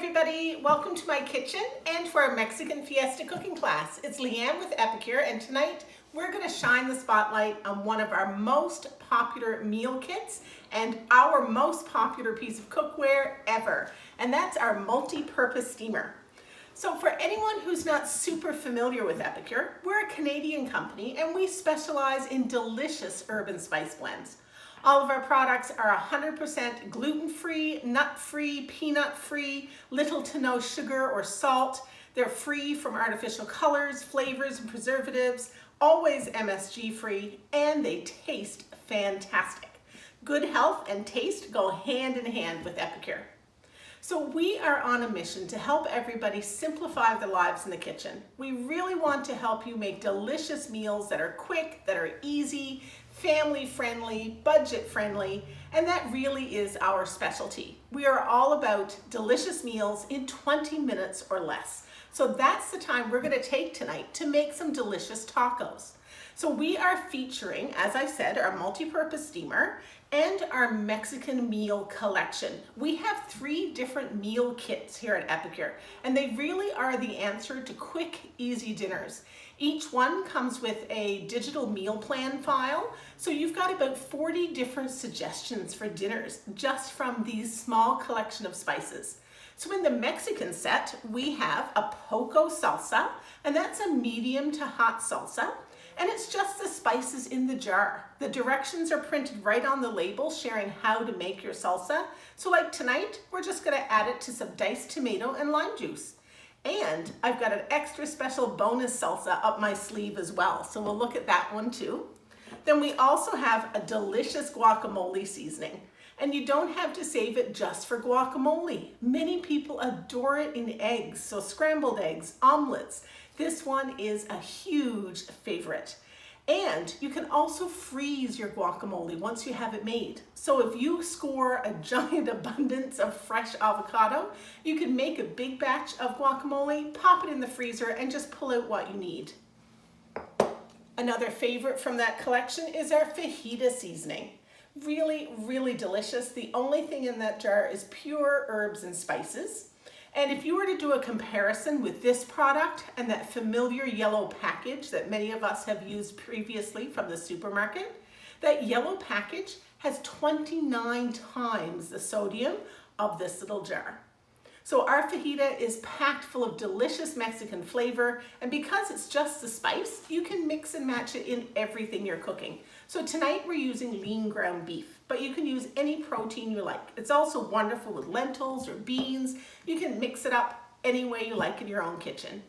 everybody, welcome to my kitchen and to our Mexican Fiesta cooking class. It's Leanne with Epicure, and tonight we're going to shine the spotlight on one of our most popular meal kits and our most popular piece of cookware ever, and that's our multi-purpose steamer. So for anyone who's not super familiar with Epicure, we're a Canadian company and we specialize in delicious herb and spice blends. All of our products are 100% gluten-free, nut-free, peanut-free, little to no sugar or salt. They're free from artificial colors, flavors, and preservatives, always MSG-free, and they taste fantastic. Good health and taste go hand in hand with Epicure. So we are on a mission to help everybody simplify their lives in the kitchen. We really want to help you make delicious meals that are quick, that are easy, family friendly, budget friendly, and that really is our specialty. We are all about delicious meals in 20 minutes or less. So that's the time we're going to take tonight to make some delicious tacos. So we are featuring, as I said, our multi-purpose steamer and our Mexican meal collection. We have 3 different meal kits here at Epicure, and they really are the answer to quick, easy dinners. Each one comes with a digital meal plan file, so you've got about 40 different suggestions for dinners just from these small collection of spices. So in the Mexican set, we have a poco salsa, and that's a medium to hot salsa. And it's just the spices in the jar. The directions are printed right on the label sharing how to make your salsa. So like tonight, we're just gonna add it to some diced tomato and lime juice. And I've got an extra special bonus salsa up my sleeve as well. So we'll look at that one too. Then we also have a delicious guacamole seasoning. And you don't have to save it just for guacamole. Many people adore it in eggs, so scrambled eggs, omelets. This one is a huge favorite. And you can also freeze your guacamole once you have it made. So if you score a giant abundance of fresh avocado, you can make a big batch of guacamole, pop it in the freezer, and just pull out what you need. Another favorite from that collection is our fajita seasoning. Really, really delicious. The only thing in that jar is pure herbs and spices. And if you were to do a comparison with this product and that familiar yellow package that many of us have used previously from the supermarket, that yellow package has 29 times the sodium of this little jar. So our fajita is packed full of delicious Mexican flavor, and because it's just the spice, you can mix and match it in everything you're cooking. So tonight we're using lean ground beef, but you can use any protein you like. It's also wonderful with lentils or beans. You can mix it up any way you like in your own kitchen.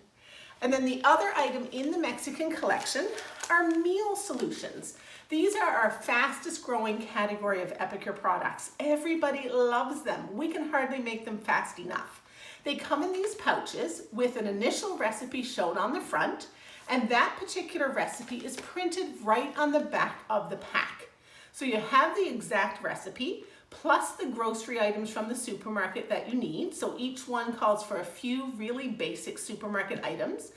And then the other item in the Mexican collection are meal solutions. These are our fastest growing category of Epicure products. Everybody loves them. We can hardly make them fast enough. They come in these pouches with an initial recipe shown on the front, and that particular recipe is printed right on the back of the pack. So you have the exact recipe, plus the grocery items from the supermarket that you need. So each one calls for a few really basic supermarket items.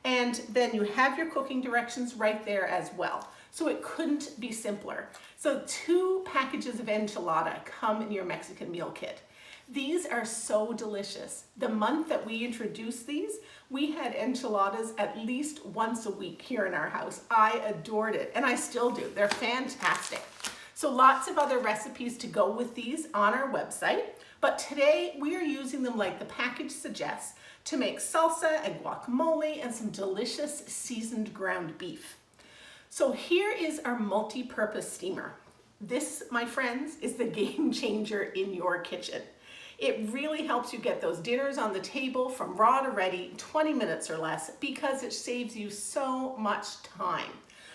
And then you have your cooking directions right there as well. So it couldn't be simpler. So 2 packages of enchilada come in your Mexican meal kit. These are so delicious. The month that we introduced these, we had enchiladas at least once a week here in our house. I adored it, and I still do. They're fantastic. So lots of other recipes to go with these on our website, but today we are using them like the package suggests to make salsa and guacamole and some delicious seasoned ground beef. So here is our multi-purpose steamer. This, my friends, is the game changer in your kitchen. It really helps you get those dinners on the table from raw to ready, 20 minutes or less, because it saves you so much time.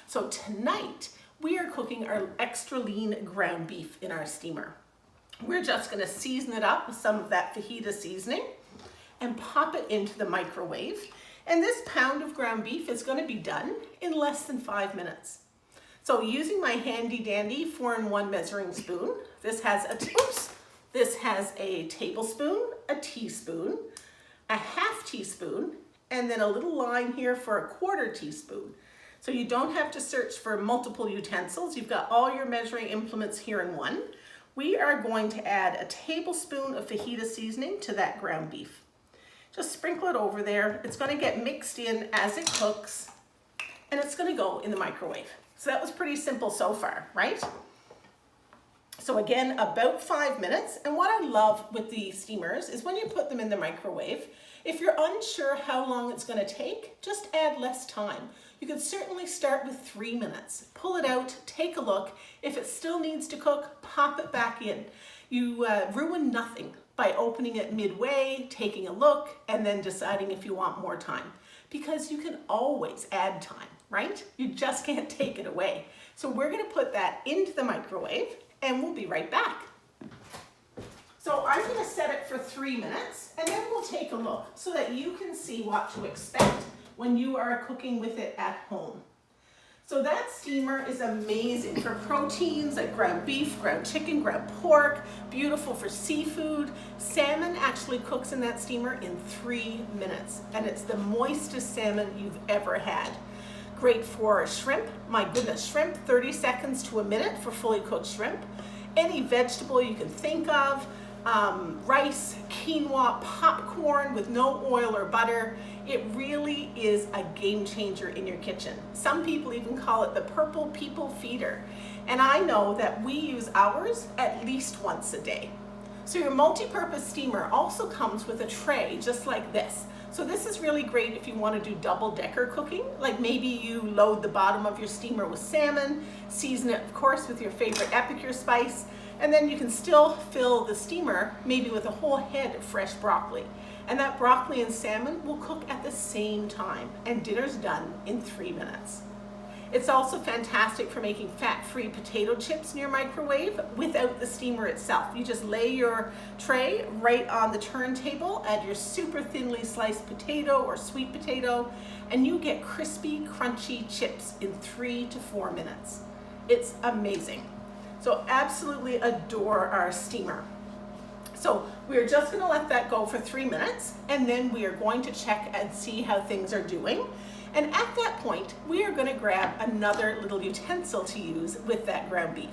So tonight, we are cooking our extra lean ground beef in our steamer. We're just gonna season it up with some of that fajita seasoning and pop it into the microwave. And this pound of ground beef is gonna be done in less than 5 minutes. So using my handy dandy 4-in-1 measuring spoon, this has a tablespoon, a teaspoon, a half teaspoon, and then a little line here for a 1/4 teaspoon. So you don't have to search for multiple utensils. You've got all your measuring implements here in one. we are going to add a tablespoon of fajita seasoning to that ground beef. Just sprinkle it over there. It's going to get mixed in as it cooks, and it's going to go in the microwave. So that was pretty simple so far, right? So again, about 5 minutes. And what I love with the steamers is when you put them in the microwave, if you're unsure how long it's going to take, just add less time. You could certainly start with 3 minutes. Pull it out, take a look. If it still needs to cook, pop it back in. You ruin nothing by opening it midway, taking a look, and then deciding if you want more time. Because you can always add time, right? You just can't take it away. So we're going to put that into the microwave, and we'll be right back. So I'm going to set it for 3 minutes, and then we'll take a look so that you can see what to expect when you are cooking with it at home. So that steamer is amazing for proteins like ground beef, ground chicken, ground pork, beautiful for seafood. Salmon actually cooks in that steamer in 3 minutes, and it's the moistest salmon you've ever had. Great for shrimp. My goodness, shrimp, 30 seconds to a minute for fully cooked shrimp. Any vegetable you can think of, rice, quinoa, popcorn with no oil or butter. It really is a game changer in your kitchen. Some people even call it the purple people feeder. And I know that we use ours at least once a day. So your multi-purpose steamer also comes with a tray just like this. So this is really great if you want to do double-decker cooking, like maybe you load the bottom of your steamer with salmon, season it of course with your favorite Epicure spice, and then you can still fill the steamer maybe with a whole head of fresh broccoli. And that broccoli and salmon will cook at the same time, and dinner's done in 3 minutes. It's also fantastic for making fat-free potato chips in your microwave without the steamer itself. You just lay your tray right on the turntable, add your super thinly sliced potato or sweet potato, and you get crispy, crunchy chips in 3 to 4 minutes. It's amazing. So absolutely adore our steamer. So we're just going to let that go for 3 minutes, and then we are going to check and see how things are doing. And at that point, we are going to grab another little utensil to use with that ground beef.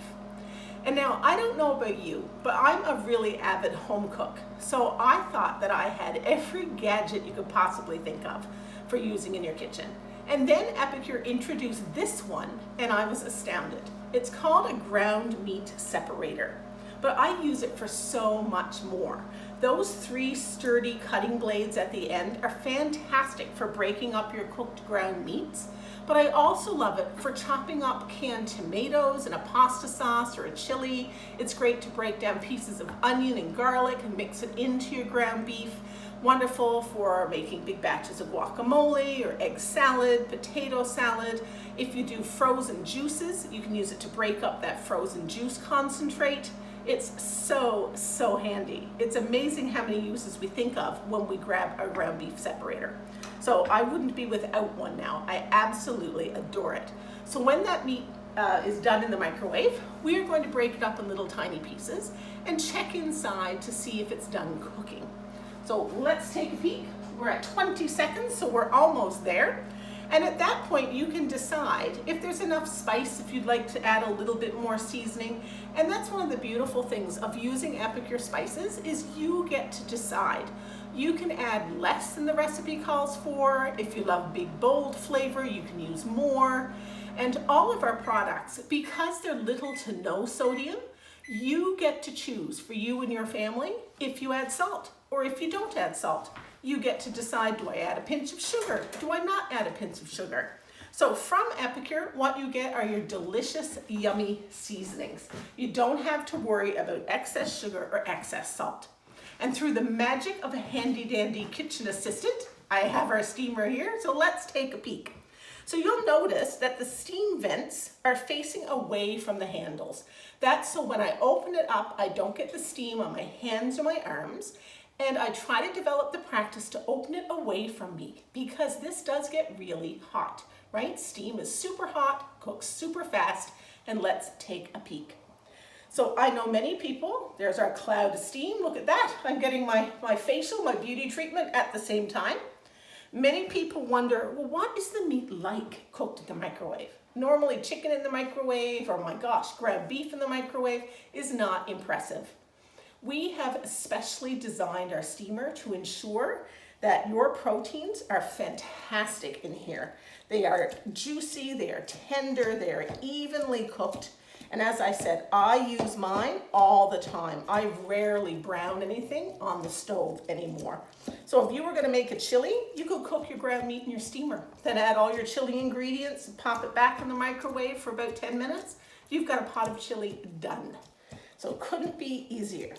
And now, I don't know about you, but I'm a really avid home cook. So I thought that I had every gadget you could possibly think of for using in your kitchen. And then Epicure introduced this one, and I was astounded. It's called a ground meat separator, but I use it for so much more. Those 3 sturdy cutting blades at the end are fantastic for breaking up your cooked ground meats, but I also love it for chopping up canned tomatoes in a pasta sauce or a chili. It's great to break down pieces of onion and garlic and mix it into your ground beef. Wonderful for making big batches of guacamole or egg salad, potato salad. If you do frozen juices, you can use it to break up that frozen juice concentrate. It's so handy. It's amazing how many uses we think of when we grab our ground beef separator. So I wouldn't be without one now. I absolutely adore it. So when that meat is done in the microwave, we are going to break it up in little tiny pieces and check inside to see if it's done cooking. So let's take a peek. We're at 20 seconds, so we're almost there. And at that point, you can decide if there's enough spice, if you'd like to add a little bit more seasoning. And that's one of the beautiful things of using Epicure spices is you get to decide. You can add less than the recipe calls for. If you love big, bold flavor, you can use more. And all of our products, because they're little to no sodium, you get to choose for you and your family if you add salt or if you don't add salt. You get to decide, do I add a pinch of sugar? Do I not add a pinch of sugar? So from Epicure, what you get are your delicious, yummy seasonings. You don't have to worry about excess sugar or excess salt. And through the magic of a handy-dandy kitchen assistant, I have our steamer here, so let's take a peek. So you'll notice that the steam vents are facing away from the handles. That's so when I open it up, I don't get the steam on my hands or my arms. And I try to develop the practice to open it away from me because this does get really hot, right? Steam is super hot, cooks super fast, and let's take a peek. So I know many people, there's our cloud of steam, look at that. I'm getting my facial, my beauty treatment at the same time. Many people wonder, well, what is the meat like cooked in the microwave? Normally chicken in the microwave, or my gosh, ground beef in the microwave is not impressive. We have especially designed our steamer to ensure that your proteins are fantastic in here. They are juicy, they are tender, they are evenly cooked. And as I said, I use mine all the time. I rarely brown anything on the stove anymore. So if you were gonna make a chili, you could cook your ground meat in your steamer, then add all your chili ingredients and pop it back in the microwave for about 10 minutes. You've got a pot of chili done. So it couldn't be easier.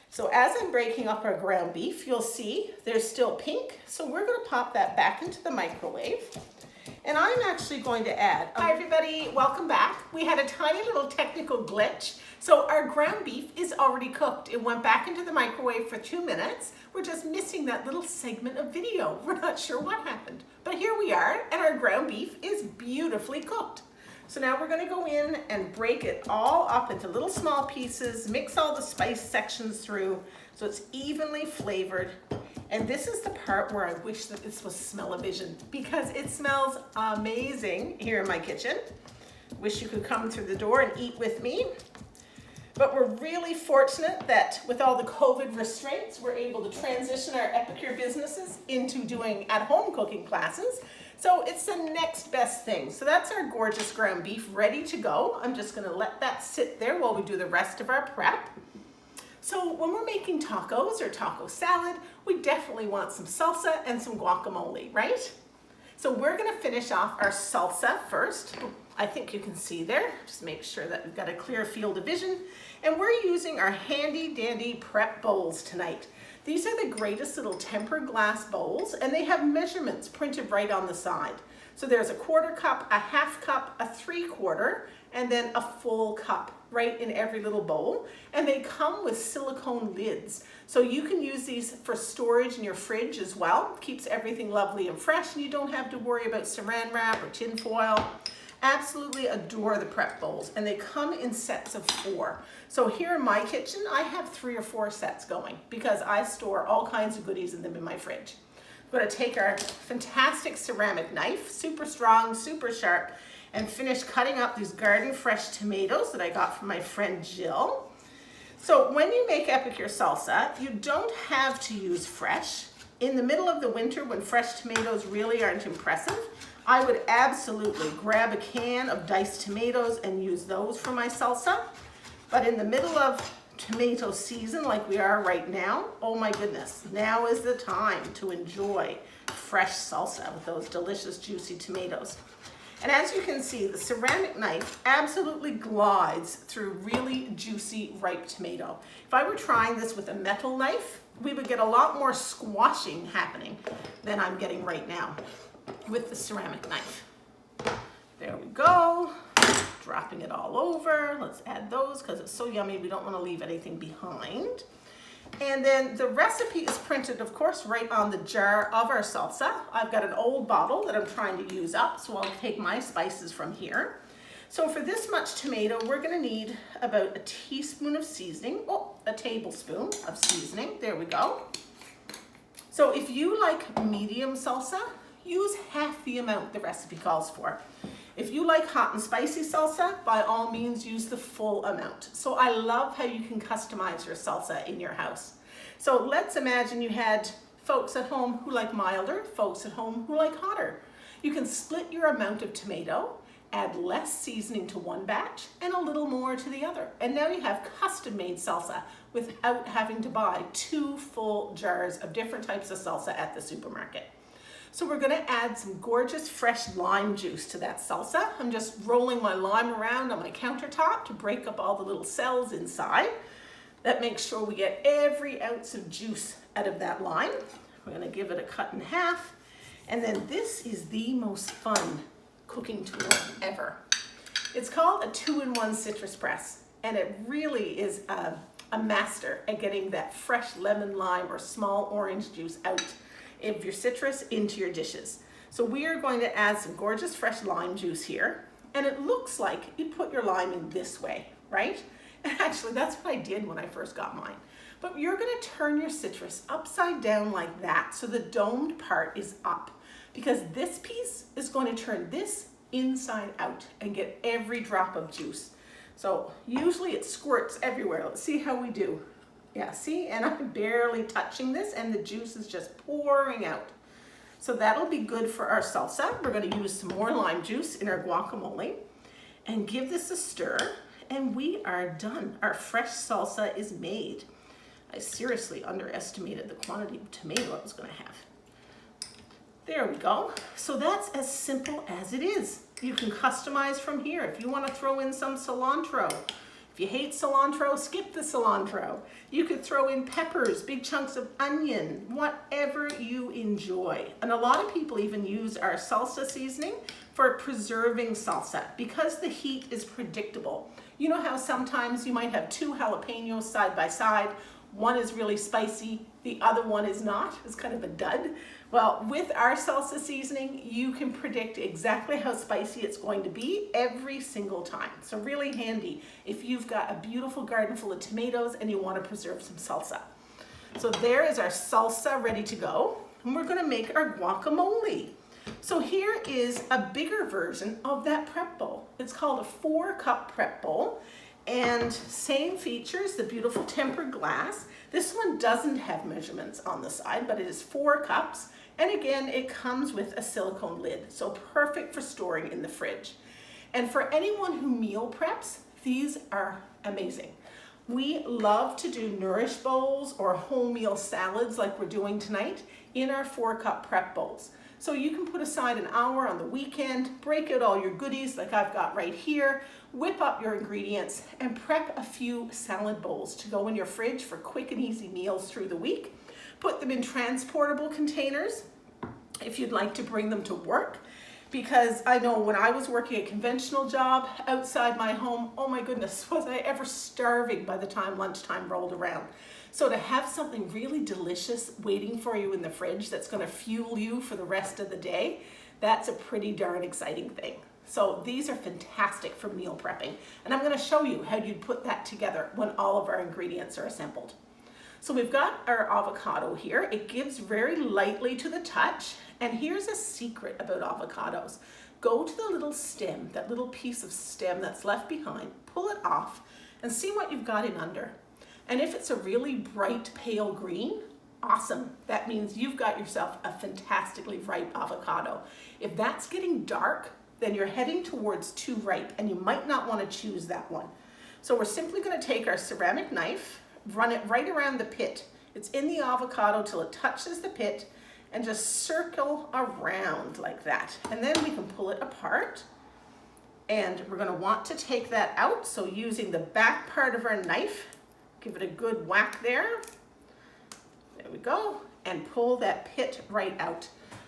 So as I'm breaking up our ground beef, you'll see there's still pink. So we're gonna pop that back into the microwave. And I'm actually going to add, hi everybody, welcome back. We had a tiny little technical glitch. So our ground beef is already cooked. It went back into the microwave for 2 minutes. We're just missing that little segment of video. We're not sure what happened, but here we are, and our ground beef is beautifully cooked. So now we're gonna go in and break it all up into little small pieces, mix all the spice sections through so it's evenly flavored. And this is the part where I wish that this was smell-o-vision, because it smells amazing here in my kitchen. Wish you could come through the door and eat with me. But we're really fortunate that with all the COVID restraints, we're able to transition our Epicure businesses into doing at-home cooking classes. So it's the next best thing. So that's our gorgeous ground beef ready to go. I'm just gonna let that sit there while we do the rest of our prep. So when we're making tacos or taco salad, we definitely want some salsa and some guacamole, right? So we're gonna finish off our salsa first. I think you can see there. Just make sure that we've got a clear field of vision. And we're using our handy dandy prep bowls tonight. These are the greatest little tempered glass bowls, and they have measurements printed right on the side. So there's a 1/4 cup, a 1/2 cup, a 3/4, and then a full cup right in every little bowl. And they come with silicone lids. So you can use these for storage in your fridge as well. Keeps everything lovely and fresh, and you don't have to worry about saran wrap or tin foil. Absolutely adore the prep bowls, and they come in sets of 4. So here in my kitchen, I have 3 or 4 sets going because I store all kinds of goodies in them in my fridge. I'm gonna take our fantastic ceramic knife, super strong, super sharp, and finish cutting up these garden fresh tomatoes that I got from my friend Jill. So when you make Epicure salsa, you don't have to use fresh. In the middle of the winter, when fresh tomatoes really aren't impressive, I would absolutely grab a can of diced tomatoes and use those for my salsa. But in the middle of tomato season, like we are right now, oh my goodness, now is the time to enjoy fresh salsa with those delicious, juicy tomatoes. And as you can see, the ceramic knife absolutely glides through really juicy, ripe tomato. If I were trying this with a metal knife, we would get a lot more squashing happening than I'm getting right now with the ceramic knife. There we go. Dropping it all over. Let's add those because it's so yummy. We don't want to leave anything behind. And then the recipe is printed, of course, right on the jar of our salsa. I've got an old bottle that I'm trying to use up, so I'll take my spices from here. So for this much tomato, we're gonna need about a teaspoon of seasoning, a tablespoon of seasoning, there we go. So if you like medium salsa, use half the amount the recipe calls for. If you like hot and spicy salsa, by all means use the full amount. So I love how you can customize your salsa in your house. So let's imagine you had folks at home who like milder, folks at home who like hotter. You can split your amount of tomato, add less seasoning to one batch and a little more to the other. And now you have custom-made salsa without having to buy 2 full jars of different types of salsa at the supermarket. So we're gonna add some gorgeous fresh lime juice to that salsa. I'm just rolling my lime around on my countertop to break up all the little cells inside. That makes sure we get every ounce of juice out of that lime. We're gonna give it a cut in half. And then this is the most fun cooking tool ever. It's called a 2-in-1 citrus press, and it really is a master at getting that fresh lemon, lime, or small orange juice out of your citrus into your dishes. So we are going to add some gorgeous fresh lime juice here, and it looks like you put your lime in this way, right? And actually that's what I did when I first got mine. But you're gonna turn your citrus upside down like that so the domed part is up, because this piece is going to turn this inside out and get every drop of juice. So usually it squirts everywhere. Let's see how we do. Yeah, see, and I'm barely touching this and the juice is just pouring out. So that'll be good for our salsa. We're gonna use some more lime juice in our guacamole and give this a stir, and we are done. Our fresh salsa is made. I seriously underestimated the quantity of tomato I was gonna have. There we go. So that's as simple as it is. You can customize from here. If you want to throw in some cilantro, if you hate cilantro, skip the cilantro. You could throw in peppers, big chunks of onion, whatever you enjoy. And a lot of people even use our salsa seasoning for preserving salsa because the heat is predictable. You know how sometimes you might have two jalapenos side by side. One is really spicy, the other one is not. It's kind of a dud. Well, with our salsa seasoning, you can predict exactly how spicy it's going to be every single time. So really handy if you've got a beautiful garden full of tomatoes and you want to preserve some salsa. So there is our salsa ready to go. And we're gonna make our guacamole. So here is a bigger version of that prep bowl. It's called a 4-cup prep bowl. And same features, the beautiful tempered glass. This one doesn't have measurements on the side, but it is 4 cups. And again, it comes with a silicone lid, so perfect for storing in the fridge. And for anyone who meal preps, these are amazing. We love to do nourish bowls or wholemeal salads like we're doing tonight in our 4-cup prep bowls. So you can put aside an hour on the weekend, break out all your goodies like I've got right here, whip up your ingredients, and prep a few salad bowls to go in your fridge for quick and easy meals through the week. Put them in transportable containers if you'd like to bring them to work, because I know when I was working a conventional job outside my home, oh my goodness, was I ever starving by the time lunchtime rolled around. So to have something really delicious waiting for you in the fridge that's going to fuel you for the rest of the day, that's a pretty darn exciting thing. So these are fantastic for meal prepping, and I'm going to show you how you'd put that together when all of our ingredients are assembled. So we've got our avocado here. It gives very lightly to the touch, and here's a secret about avocados. Go to the little stem, that little piece of stem that's left behind, pull it off, and see what you've got in under. And if it's a really bright pale green, awesome. That means you've got yourself a fantastically ripe avocado. If that's getting dark, then you're heading towards too ripe, and you might not want to choose that one. So we're simply going to take our ceramic knife, run it right around the pit. It's in the avocado till it touches the pit, and just circle around like that. And then we can pull it apart, and we're going to want to take that out. So using the back part of our knife, give it a good whack there. There we go. And pull that pit right out.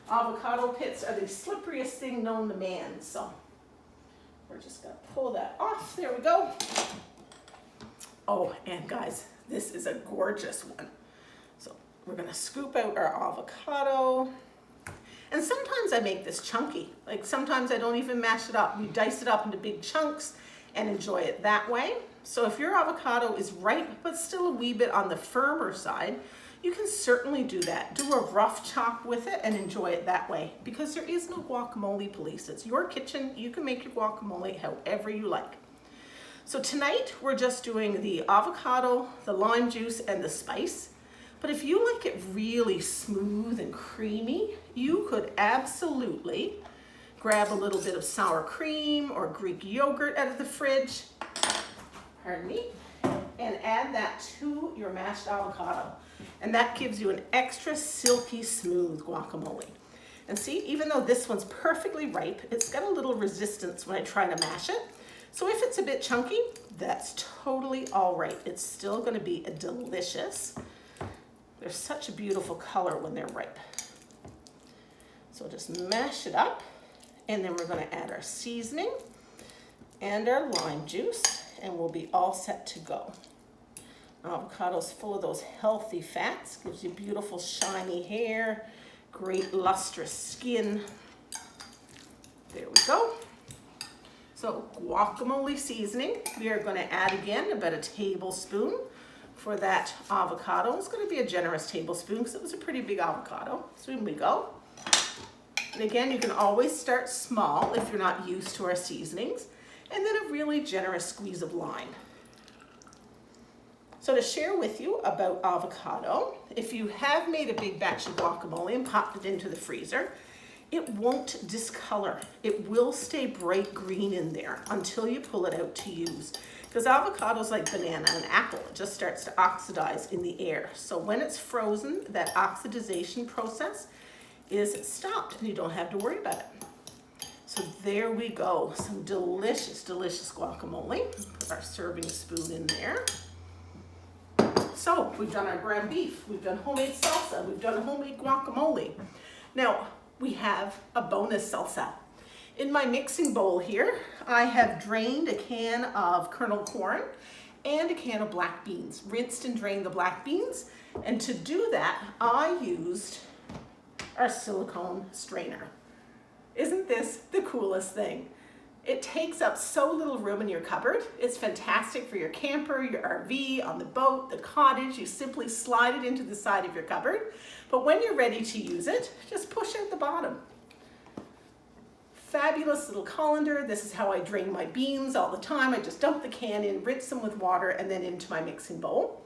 Avocado pits are the slipperiest thing known to man, so we're just going to pull that off. There we go. Oh, and guys, this is a gorgeous one. So we're going to scoop out our avocado. And sometimes I make this chunky. Like sometimes I don't even mash it up. We dice it up into big chunks and enjoy it that way. So if your avocado is ripe but still a wee bit on the firmer side, you can certainly do that. Do a rough chop with it and enjoy it that way, because there is no guacamole police. It's your kitchen. You can make your guacamole however you like. So tonight we're just doing the avocado, the lime juice, and the spice. But if you like it really smooth and creamy, you could absolutely grab a little bit of sour cream or Greek yogurt out of the fridge, pardon me, and add that to your mashed avocado. And that gives you an extra silky smooth guacamole. And see, even though this one's perfectly ripe, it's got a little resistance when I try to mash it. So if it's a bit chunky, that's totally all right. It's still going to be a delicious. They're such a beautiful color when they're ripe. So just mash it up, and then we're going to add our seasoning and our lime juice, and we'll be all set to go. Avocado's full of those healthy fats, gives you beautiful shiny hair, great lustrous skin. There we go. So guacamole seasoning, we are going to add again about a tablespoon for that avocado. It's going to be a generous tablespoon because it was a pretty big avocado. So in we go. And again, you can always start small if you're not used to our seasonings. And then a really generous squeeze of lime. So to share with you about avocado, if you have made a big batch of guacamole and popped it into the freezer, it won't discolor. It will stay bright green in there until you pull it out to use. Because avocado is like banana and apple. It just starts to oxidize in the air. So when it's frozen, that oxidization process is stopped and you don't have to worry about it. So there we go. Some delicious, delicious guacamole. Put our serving spoon in there. So we've done our ground beef, we've done homemade salsa, we've done homemade guacamole. Now we have a bonus salsa. In my mixing bowl here, I have drained a can of kernel corn and a can of black beans. Rinsed and drained the black beans. And to do that, I used our silicone strainer. Isn't this the coolest thing? It takes up so little room in your cupboard. It's fantastic for your camper, your RV, on the boat, the cottage. You simply slide it into the side of your cupboard. But when you're ready to use it, just push out the bottom. Fabulous little colander. This is how I drain my beans all the time. I just dump the can in, rinse them with water, and then into my mixing bowl.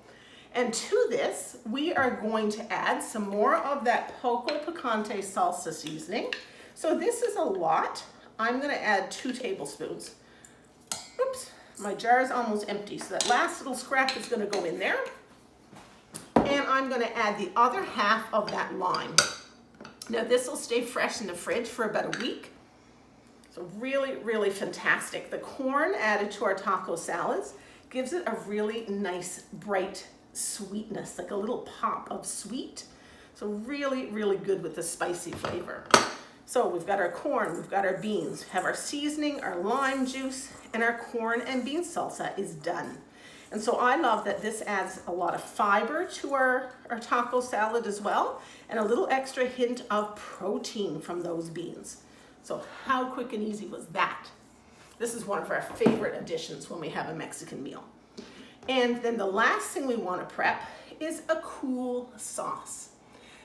And to this, we are going to add some more of that Poco Picante salsa seasoning. So this is a lot. I'm gonna add 2 tablespoons. Oops, my jar is almost empty, so that last little scrap is gonna go in there. And I'm gonna add the other half of that lime. Now this will stay fresh in the fridge for about a week. So really, really fantastic. The corn added to our taco salads gives it a really nice, bright sweetness, like a little pop of sweet. So really, really good with the spicy flavor. So we've got our corn, we've got our beans, have our seasoning, our lime juice, and our corn and bean salsa is done. And so I love that this adds a lot of fiber to our taco salad as well, and a little extra hint of protein from those beans. So how quick and easy was that? This is one of our favorite additions when we have a Mexican meal. And then the last thing we want to prep is a cool sauce.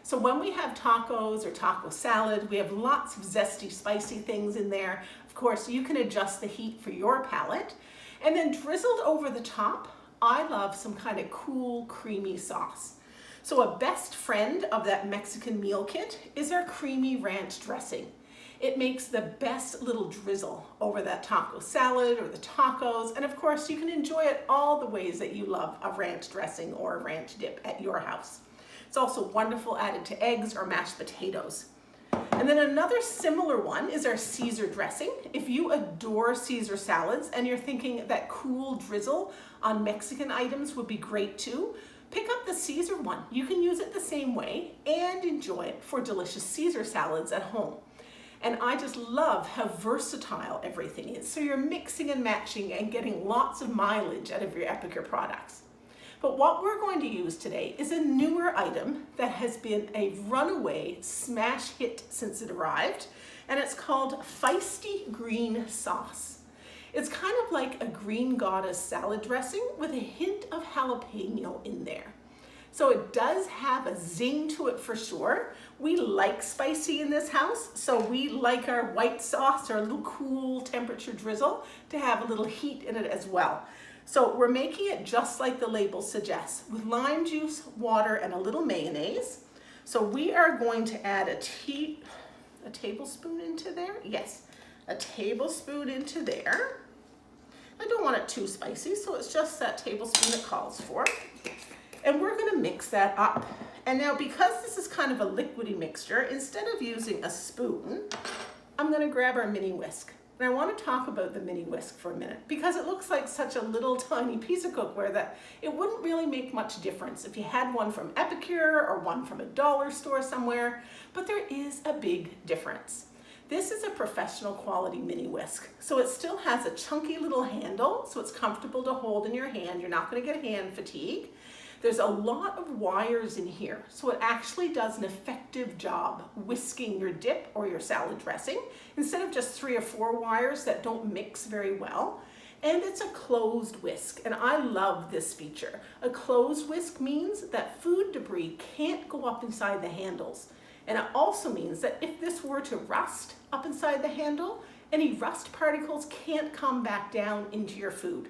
So when we have tacos or taco salad, we have lots of zesty, spicy things in there. Of course, you can adjust the heat for your palate. And then drizzled over the top, I love some kind of cool, creamy sauce. So a best friend of that Mexican meal kit is our creamy ranch dressing. It makes the best little drizzle over that taco salad or the tacos. And of course, you can enjoy it all the ways that you love a ranch dressing or a ranch dip at your house. It's also wonderful added to eggs or mashed potatoes. And then another similar one is our Caesar dressing. If you adore Caesar salads and you're thinking that cool drizzle on Mexican items would be great too, pick up the Caesar one. You can use it the same way and enjoy it for delicious Caesar salads at home. And I just love how versatile everything is. So you're mixing and matching and getting lots of mileage out of your Epicure products. But what we're going to use today is a newer item that has been a runaway smash hit since it arrived, and it's called Feisty green sauce. It's kind of like a green goddess salad dressing with a hint of jalapeno in there. So it does have a zing to it for sure. We like spicy in this house, so we like our white sauce or a little cool temperature drizzle to have a little heat in it as well. So we're making it just like the label suggests, with lime juice, water, and a little mayonnaise. So we are going to add a tablespoon into there. Yes, a tablespoon into there. I don't want it too spicy, so it's just that tablespoon it calls for. And we're gonna mix that up. And now because this is kind of a liquidy mixture, instead of using a spoon, I'm gonna grab our mini whisk. And I want to talk about the mini whisk for a minute because it looks like such a little tiny piece of cookware that it wouldn't really make much difference if you had one from Epicure or one from a dollar store somewhere, but there is a big difference. This is a professional quality mini whisk. So it still has a chunky little handle, so it's comfortable to hold in your hand. You're not going to get hand fatigue. There's a lot of wires in here, so it actually does an effective job whisking your dip or your salad dressing instead of just 3 or 4 wires that don't mix very well. And it's a closed whisk, and I love this feature. A closed whisk means that food debris can't go up inside the handles. And it also means that if this were to rust up inside the handle, any rust particles can't come back down into your food.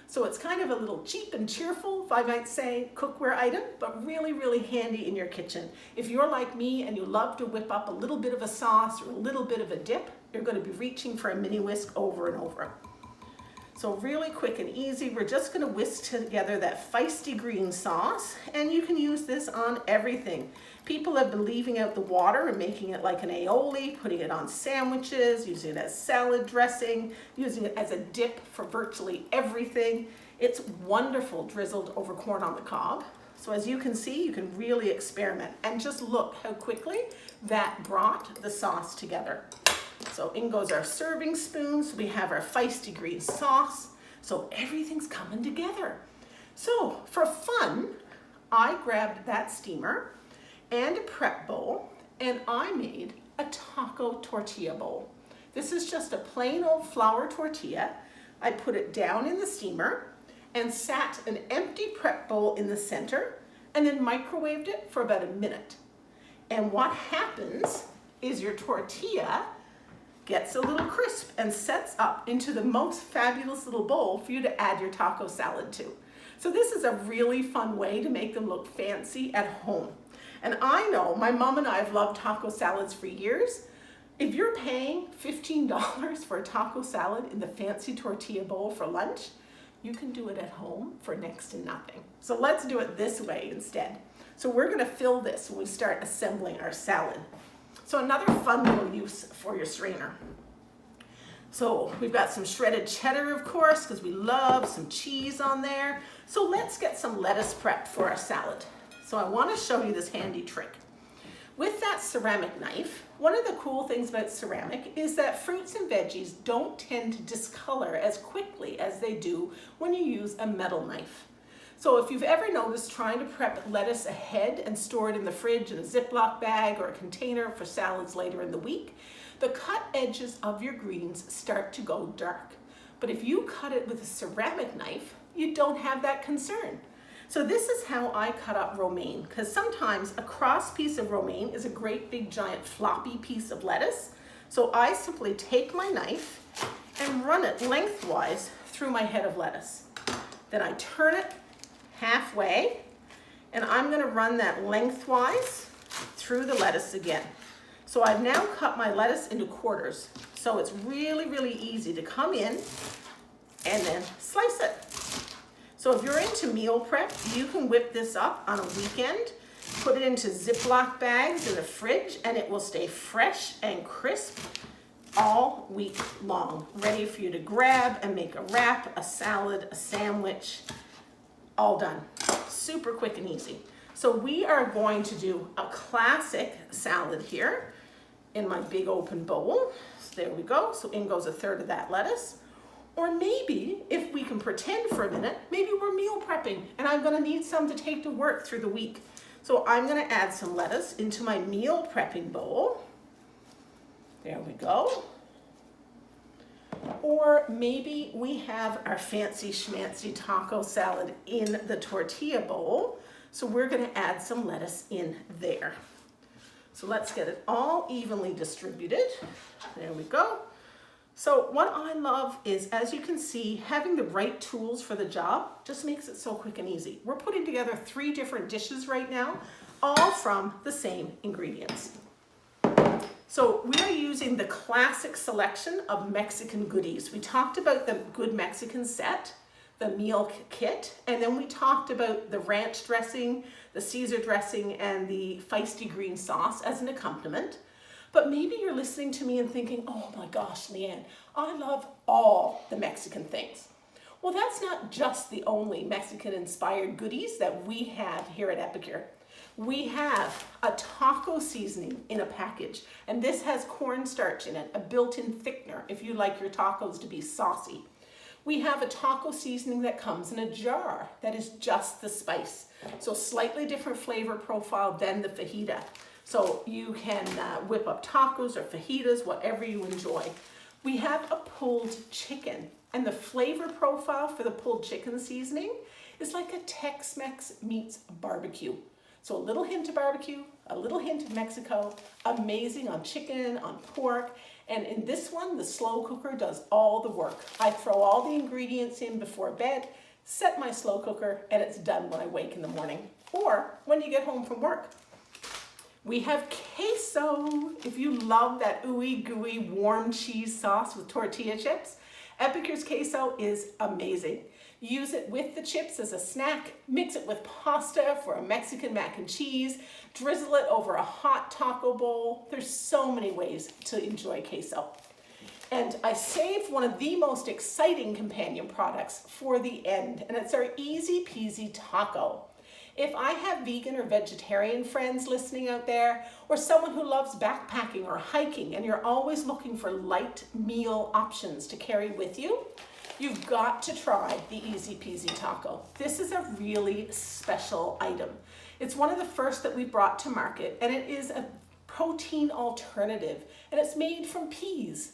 So it's kind of a little cheap and cheerful, if I might say, cookware item, but really, really handy in your kitchen. If you're like me and you love to whip up a little bit of a sauce or a little bit of a dip, you're going to be reaching for a mini whisk over and over. So really quick and easy, we're just going to whisk together that feisty green sauce, and you can use this on everything. People have been leaving out the water and making it like an aioli, putting it on sandwiches, using it as salad dressing, using it as a dip for virtually everything. It's wonderful drizzled over corn on the cob. So as you can see, you can really experiment, and just look how quickly that brought the sauce together. So in goes our serving spoons. We have our feisty green sauce. So everything's coming together. So for fun, I grabbed that steamer and a prep bowl, and I made a taco tortilla bowl. This is just a plain old flour tortilla. I put it down in the steamer and sat an empty prep bowl in the center, and then microwaved it for about a minute. And what happens is your tortilla gets a little crisp and sets up into the most fabulous little bowl for you to add your taco salad to. So this is a really fun way to make them look fancy at home. And I know my mom and I have loved taco salads for years. If you're paying $15 for a taco salad in the fancy tortilla bowl for lunch, you can do it at home for next to nothing. So let's do it this way instead. So we're going to fill this when we start assembling our salad. So another fun little use for your strainer. So we've got some shredded cheddar, of course, because we love some cheese on there. So let's get some lettuce prepped for our salad. So I want to show you this handy trick. With that ceramic knife, one of the cool things about ceramic is that fruits and veggies don't tend to discolor as quickly as they do when you use a metal knife. So if you've ever noticed trying to prep lettuce ahead and store it in the fridge in a Ziploc bag or a container for salads later in the week, the cut edges of your greens start to go dark. But if you cut it with a ceramic knife, you don't have that concern. So this is how I cut up romaine, because sometimes a cross piece of romaine is a great big giant floppy piece of lettuce. So I simply take my knife and run it lengthwise through my head of lettuce. Then I turn it halfway, and I'm going to run that lengthwise through the lettuce again. So I've now cut my lettuce into quarters. So it's really, really easy to come in and then slice it. So if you're into meal prep, you can whip this up on a weekend, put it into Ziploc bags in the fridge, and it will stay fresh and crisp all week long, ready for you to grab and make a wrap, a salad, a sandwich, all done. Super quick and easy. So we are going to do a classic salad here in my big open bowl. So there we go. So in goes a third of that lettuce. Or maybe, if we can pretend for a minute, maybe we're meal prepping and I'm gonna need some to take to work through the week. So I'm gonna add some lettuce into my meal prepping bowl. There we go. Or maybe we have our fancy schmancy taco salad in the tortilla bowl. So we're gonna add some lettuce in there. So let's get it all evenly distributed. There we go. So what I love is, as you can see, having the right tools for the job just makes it so quick and easy. We're putting together 3 different dishes right now, all from the same ingredients. So we are using the classic selection of Mexican goodies. We talked about the Good Mexican set, the meal kit, and then we talked about the ranch dressing, the Caesar dressing, and the feisty green sauce as an accompaniment. But maybe you're listening to me and thinking, oh my gosh, Leanne, I love all the Mexican things. Well, that's not just the only Mexican-inspired goodies that we have here at Epicure. We have a taco seasoning in a package, and this has cornstarch in it, a built-in thickener if you like your tacos to be saucy. We have a taco seasoning that comes in a jar that is just the spice. So slightly different flavor profile than the fajita. So you can whip up tacos or fajitas, whatever you enjoy. We have a pulled chicken, and the flavor profile for the pulled chicken seasoning is like a Tex-Mex meets barbecue. So a little hint of barbecue, a little hint of Mexico, amazing on chicken, on pork. And in this one, the slow cooker does all the work. I throw all the ingredients in before bed, set my slow cooker, and it's done when I wake in the morning or when you get home from work. We have queso. If you love that ooey gooey warm cheese sauce with tortilla chips, Epicure's queso is amazing. Use it with the chips as a snack, mix it with pasta for a Mexican mac and cheese, drizzle it over a hot taco bowl. There's so many ways to enjoy queso. And I saved one of the most exciting companion products for the end, and it's our Easy Peasy Taco. If I have vegan or vegetarian friends listening out there, or someone who loves backpacking or hiking, and you're always looking for light meal options to carry with you, you've got to try the Easy Peasy Taco. This is a really special item. It's one of the first that we brought to market, and it is a protein alternative, and it's made from peas.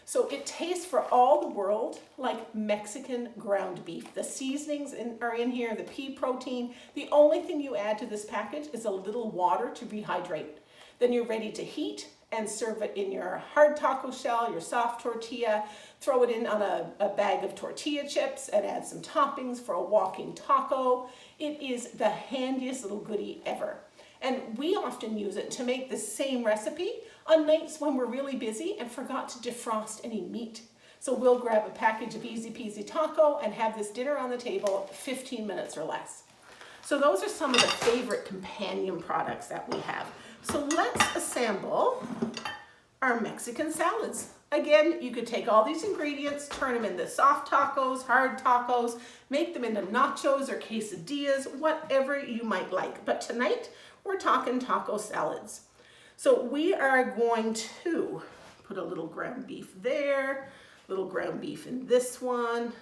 So it tastes for all the world like Mexican ground beef. The seasonings are in here, the pea protein. The only thing you add to this package is a little water to rehydrate. Then you're ready to heat and serve it in your hard taco shell, your soft tortilla. Throw it in on a bag of tortilla chips and add some toppings for a walking taco. It is the handiest little goodie ever. And we often use it to make the same recipe on nights when we're really busy and forgot to defrost any meat. So we'll grab a package of Easy Peasy Taco and have this dinner on the table 15 minutes or less. So those are some of the favorite companion products that we have. So let's assemble our Mexican salads. Again, you could take all these ingredients, turn them into soft tacos, hard tacos, make them into nachos or quesadillas, whatever you might like. But tonight, we're talking taco salads. So we are going to put a little ground beef there, little ground beef in this one.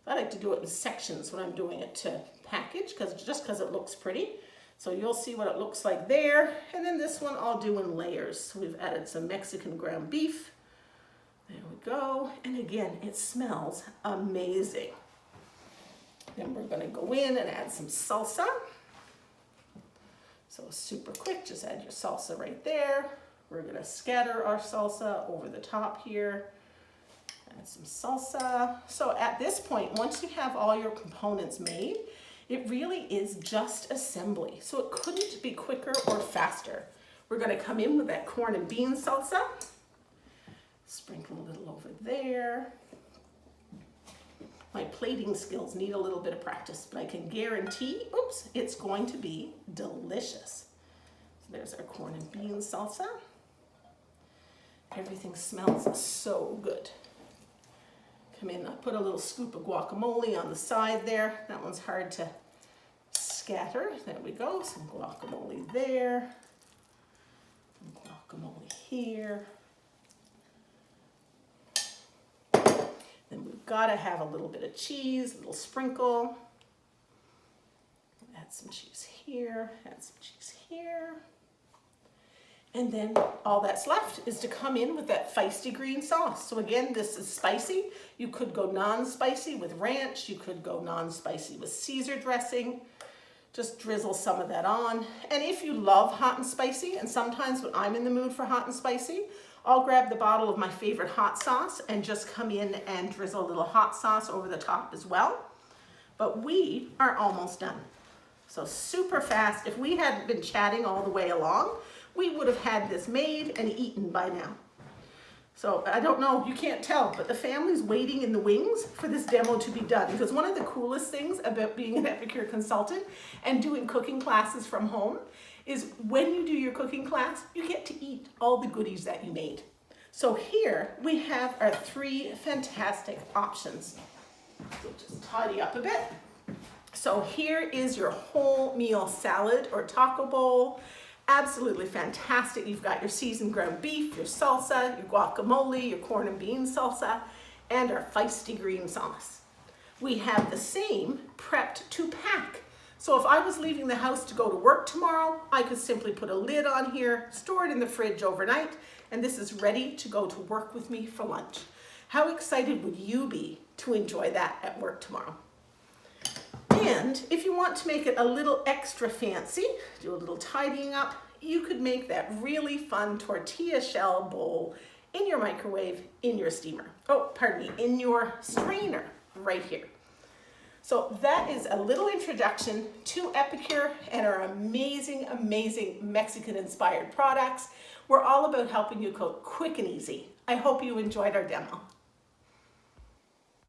I like to do it in sections when I'm doing it to package, just because it looks pretty. So you'll see what it looks like there. And then this one I'll do in layers. So we've added some Mexican ground beef. There we go. And again, it smells amazing. Then we're gonna go in and add some salsa. So super quick, just add your salsa right there. We're gonna scatter our salsa over the top here. Add some salsa. So at this point, once you have all your components made, it really is just assembly. So it couldn't be quicker or faster. We're gonna come in with that corn and bean salsa. Sprinkle a little over there. My plating skills need a little bit of practice, but I can guarantee, it's going to be delicious. So there's our corn and bean salsa. Everything smells so good. Come in, I put a little scoop of guacamole on the side there. That one's hard to scatter. There we go, some guacamole there. Some guacamole here. Then we've got to have a little bit of cheese, a little sprinkle. Add some cheese here, add some cheese here. And then all that's left is to come in with that feisty green sauce. So again, this is spicy. You could go non-spicy with ranch. You could go non-spicy with Caesar dressing. Just drizzle some of that on. And if you love hot and spicy, and sometimes when I'm in the mood for hot and spicy, I'll grab the bottle of my favorite hot sauce and just come in and drizzle a little hot sauce over the top as well. But we are almost done. So super fast. If we hadn't been chatting all the way along, we would have had this made and eaten by now. So I don't know, you can't tell, but the family's waiting in the wings for this demo to be done. Because one of the coolest things about being an Epicure consultant and doing cooking classes from home is when you do your cooking class, you get to eat all the goodies that you made. So here we have our 3 fantastic options. So just tidy up a bit. So here is your whole meal salad or taco bowl. Absolutely fantastic. You've got your seasoned ground beef, your salsa, your guacamole, your corn and bean salsa, and our feisty green sauce. We have the same prepped to pack. So if I was leaving the house to go to work tomorrow, I could simply put a lid on here, store it in the fridge overnight, and this is ready to go to work with me for lunch. How excited would you be to enjoy that at work tomorrow? And if you want to make it a little extra fancy, do a little tidying up, you could make that really fun tortilla shell bowl in your microwave, in your steamer. Oh, pardon me, in your strainer right here. So that is a little introduction to Epicure and our amazing, amazing Mexican-inspired products. We're all about helping you cook quick and easy. I hope you enjoyed our demo.